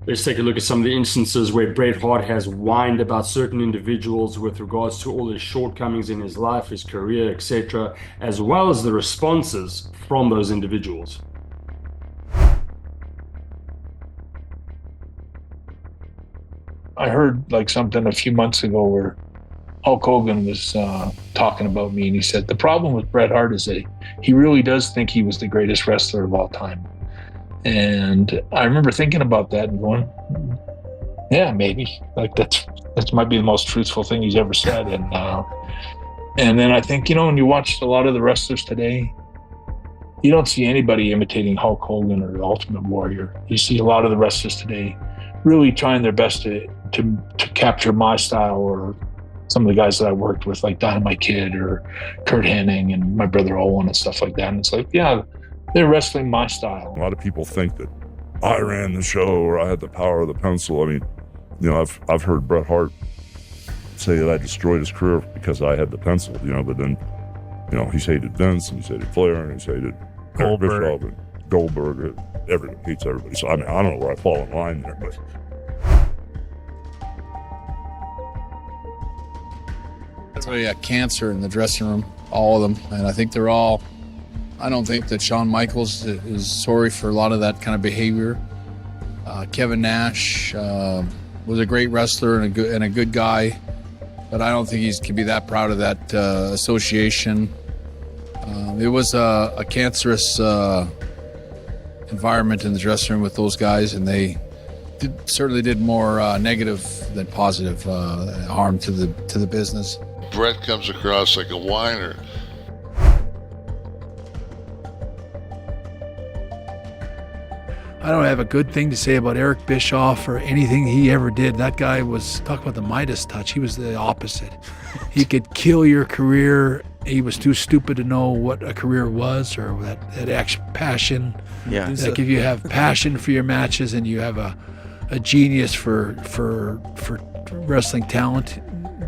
Let's take a look at some of the instances where Bret Hart has whined about certain individuals with regards to all his shortcomings in his life, his career, etc., as well as the responses from those individuals. I heard like something a few months ago where Hulk Hogan was talking about me, and he said the problem with Bret Hart is that he really does think he was the greatest wrestler of all time. And I remember thinking about that and going, yeah, maybe. Like that might be the most truthful thing he's ever said. And then I think, when you watch a lot of the wrestlers today, you don't see anybody imitating Hulk Hogan or the Ultimate Warrior. You see a lot of the wrestlers today really trying their best to capture my style, or some of the guys that I worked with, like Dynamite Kid or Kurt Hennig and my brother Owen and stuff like that. And it's like, yeah, they're wrestling my style. A lot of people think that I ran the show or I had the power of the pencil. I mean, I've heard Bret Hart say that I destroyed his career because I had the pencil, but then, he's hated Vince and he's hated Flair and he's hated Bischoff and Goldberg. Everyone hates everybody. So, I mean, I don't know where I fall in line there, but. That's really a cancer in the dressing room, all of them. And I think I don't think that Shawn Michaels is sorry for a lot of that kind of behavior. Kevin Nash was a great wrestler and a good guy, but I don't think he can be that proud of that association. It was a cancerous environment in the dressing room with those guys, and they certainly did more negative than positive harm to the business. Bret comes across like a whiner. I don't have a good thing to say about Eric Bischoff or anything he ever did. That guy was, talk about the Midas touch, he was the opposite. He could kill your career. He was too stupid to know what a career was, or that actual passion. Yeah. Like if you have passion for your matches and you have a genius for wrestling talent,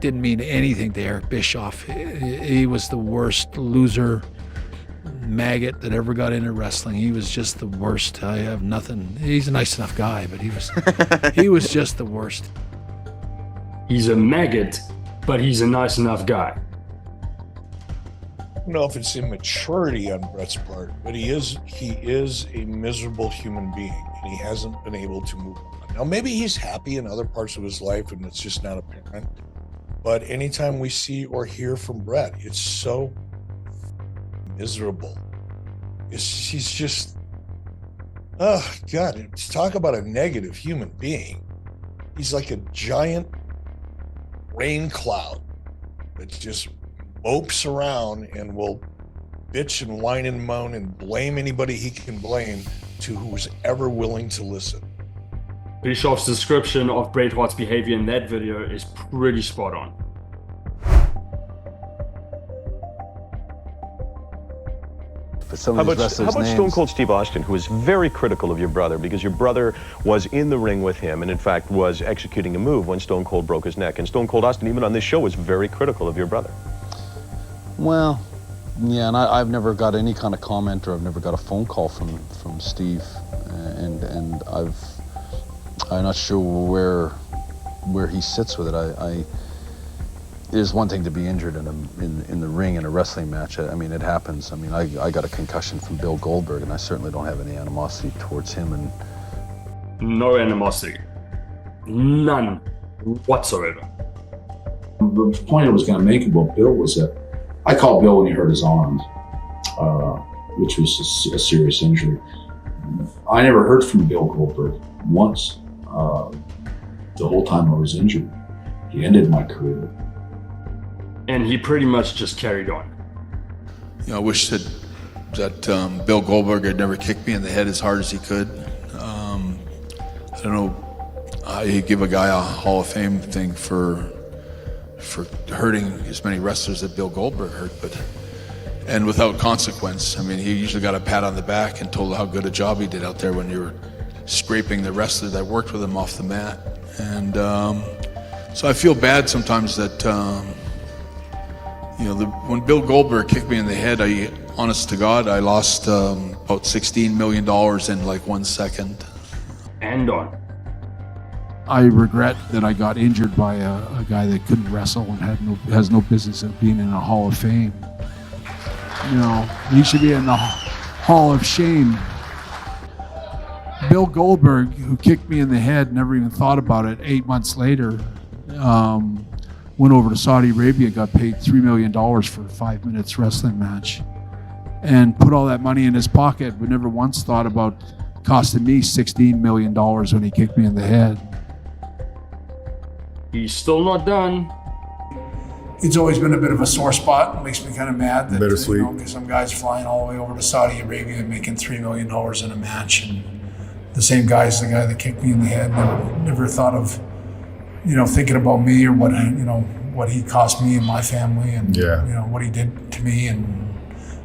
didn't mean anything to Eric Bischoff. He was the worst loser maggot that ever got into wrestling. He was just the worst. I have nothing. He's a nice enough guy, but he was just the worst. He's a maggot, but he's a nice enough guy. I don't know if it's immaturity on Bret's part, but he is a miserable human being, and he hasn't been able to move on. Now, maybe he's happy in other parts of his life, and it's just not apparent. But anytime we see or hear from Bret, it's so miserable. He's just, oh God, talk about a negative human being. He's like a giant rain cloud that just mopes around and will bitch and whine and moan and blame anybody he can blame to who's ever willing to listen. Bischoff's description of Bret Hart's behavior in that video is pretty spot on. How about Stone Cold Steve Austin, who was very critical of your brother because your brother was in the ring with him and, in fact, was executing a move when Stone Cold broke his neck. And Stone Cold Austin, even on this show, was very critical of your brother. Well, yeah, and I've never got any kind of comment, or I've never got a phone call from Steve, and I'm not sure where he sits with it. It is one thing to be injured in the ring in a wrestling match. I mean, it happens. I mean, I got a concussion from Bill Goldberg, and I certainly don't have any animosity towards him. And no animosity, none whatsoever. The point I was going to make about Bill was that I called Bill when he hurt his arm, which was a serious injury. I never heard from Bill Goldberg once the whole time I was injured. He ended my career. And he pretty much just carried on. I wish that Bill Goldberg had never kicked me in the head as hard as he could. I don't know, you give a guy a Hall of Fame thing for hurting as many wrestlers that Bill Goldberg hurt, and without consequence. I mean, he usually got a pat on the back and told how good a job he did out there when you were scraping the wrestler that worked with him off the mat. And so I feel bad sometimes that when Bill Goldberg kicked me in the head, honest to God, I lost about $16 million in like 1 second. And on. I regret that I got injured by a guy that couldn't wrestle and has no business of being in a Hall of Fame. You know, he should be in the Hall of Shame. Bill Goldberg, who kicked me in the head, never even thought about it. 8 months later, went over to Saudi Arabia, got paid $3 million for a 5 minutes wrestling match, and put all that money in his pocket, but never once thought about costing me $16 million when he kicked me in the head. He's still not done. It's always been a bit of a sore spot. It makes me kind of mad that, Bittersweet. because some guy's flying all the way over to Saudi Arabia and making $3 million in a match, and the same guy's the guy that kicked me in the head. Never thought of, thinking about me or what he cost me and my family, and what he did to me, and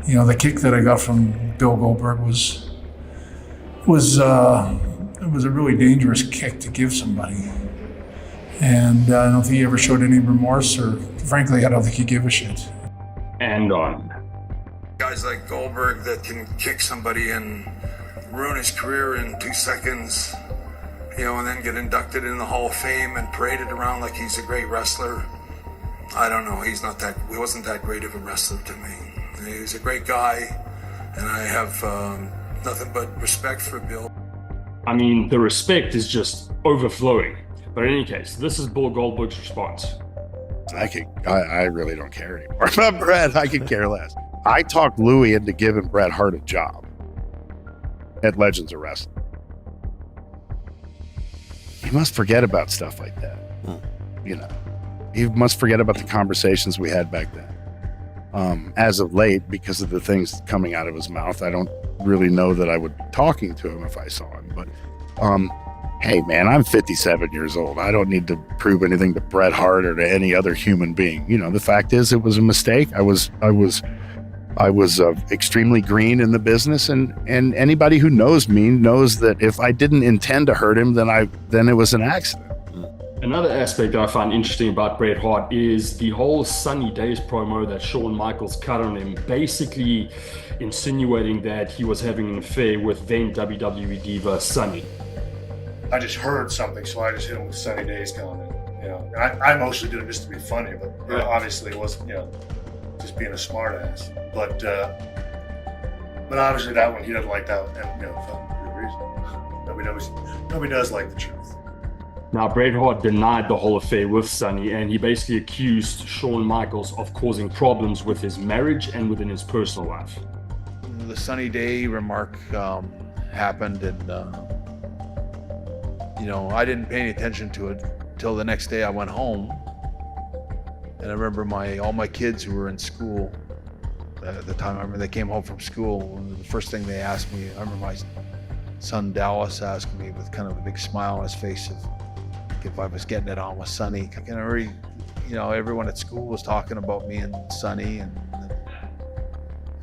the kick that I got from Bill Goldberg was a really dangerous kick to give somebody. And I don't think he ever showed any remorse, or frankly, I don't think he gave a shit. And on. Guys like Goldberg that can kick somebody and ruin his career in 2 seconds, and then get inducted in the Hall of Fame and paraded around like he's a great wrestler. I don't know. He wasn't that great of a wrestler to me. He was a great guy, and I have nothing but respect for Bill. I mean, the respect is just overflowing. But in any case, this is Bill Goldberg's response. I really don't care anymore about Bret. I could care less. I talked Louis into giving Bret Hart a job at Legends of Wrestling. You must forget about stuff like that. You must forget about the conversations we had back then. As of late, because of the things coming out of his mouth, I don't really know that I would be talking to him if I saw him. But hey, man, I'm 57 years old. I don't need to prove anything to Bret Hart or to any other human being. The fact is, it was a mistake. I was extremely green in the business, and anybody who knows me knows that if I didn't intend to hurt him, then it was an accident. Another aspect that I find interesting about Bret Hart is the whole Sunny Days promo that Shawn Michaels cut on him, basically insinuating that he was having an affair with then WWE diva Sunny. I just heard something, so I just hit him with Sunny Days comment. And I mostly did it just to be funny, but obviously it wasn't, just being a smart ass. But obviously that one, he doesn't like that, and for good reason. Nobody does like the truth. Now, Bret Hart denied the whole affair with Sunny, and he basically accused Shawn Michaels of causing problems with his marriage and within his personal life. The Sunny Day remark happened, and I didn't pay any attention to it till the next day I went home. And I remember all my kids who were in school at the time, I remember they came home from school, and the first thing they asked me, I remember my son Dallas asking me with kind of a big smile on his face if I was getting it on with Sunny. And everyone at school was talking about me and Sunny, and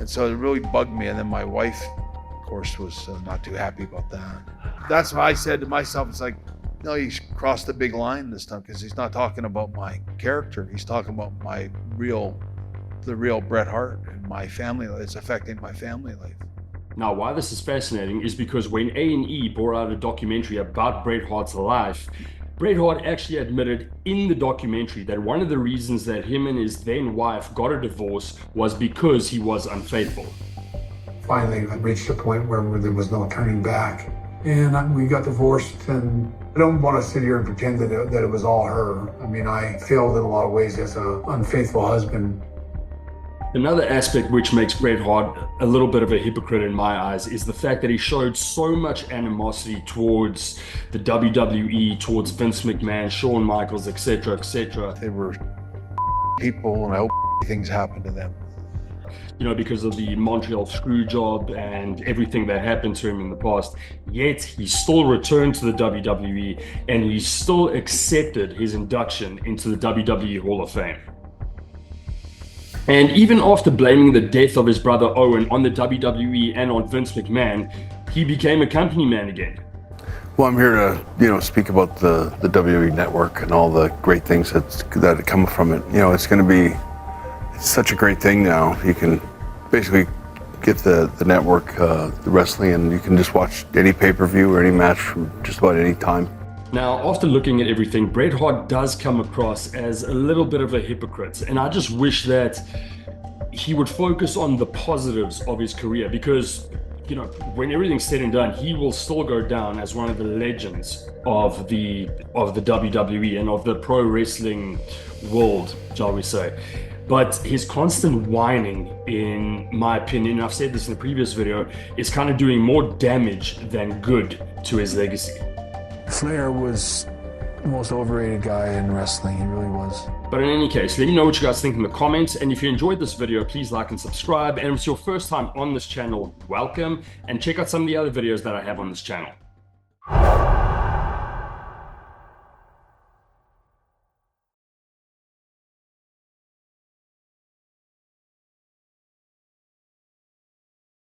so it really bugged me. And then my wife, of course, was not too happy about that. That's why I said to myself, it's like, no, he's crossed the big line this time, because he's not talking about my character. He's talking about the real Bret Hart and my family. It's affecting my family life. Now, why this is fascinating is because when A&E brought out a documentary about Bret Hart's life, Bret Hart actually admitted in the documentary that one of the reasons that him and his then wife got a divorce was because he was unfaithful. Finally, I reached a point where there was no turning back, and we got divorced. And I don't want to sit here and pretend that it was all her. I mean, I failed in a lot of ways as an unfaithful husband. Another aspect which makes Bret Hart a little bit of a hypocrite in my eyes is the fact that he showed so much animosity towards the WWE, towards Vince McMahon, Shawn Michaels, etc., etc. They were people, and I hope things happened to them. Because of the Montreal screw job and everything that happened to him in the past. Yet he still returned to the WWE, and he still accepted his induction into the WWE Hall of Fame. And even after blaming the death of his brother Owen on the WWE and on Vince McMahon, he became a company man again. Well, I'm here to, speak about the WWE network and all the great things that come from it. It's going to be such a great thing now. You can basically get the network, the wrestling, and you can just watch any pay-per-view or any match from just about any time. Now, after looking at everything, Bret Hart does come across as a little bit of a hypocrite. And I just wish that he would focus on the positives of his career, because, you know, when everything's said and done, he will still go down as one of the legends of the WWE and of the pro wrestling world, shall we say. But his constant whining, in my opinion, and I've said this in the previous video, is kind of doing more damage than good to his legacy. Flair was the most overrated guy in wrestling. He really was. But in any case, let me know what you guys think in the comments. And if you enjoyed this video, please like and subscribe. And if it's your first time on this channel, welcome. And check out some of the other videos that I have on this channel.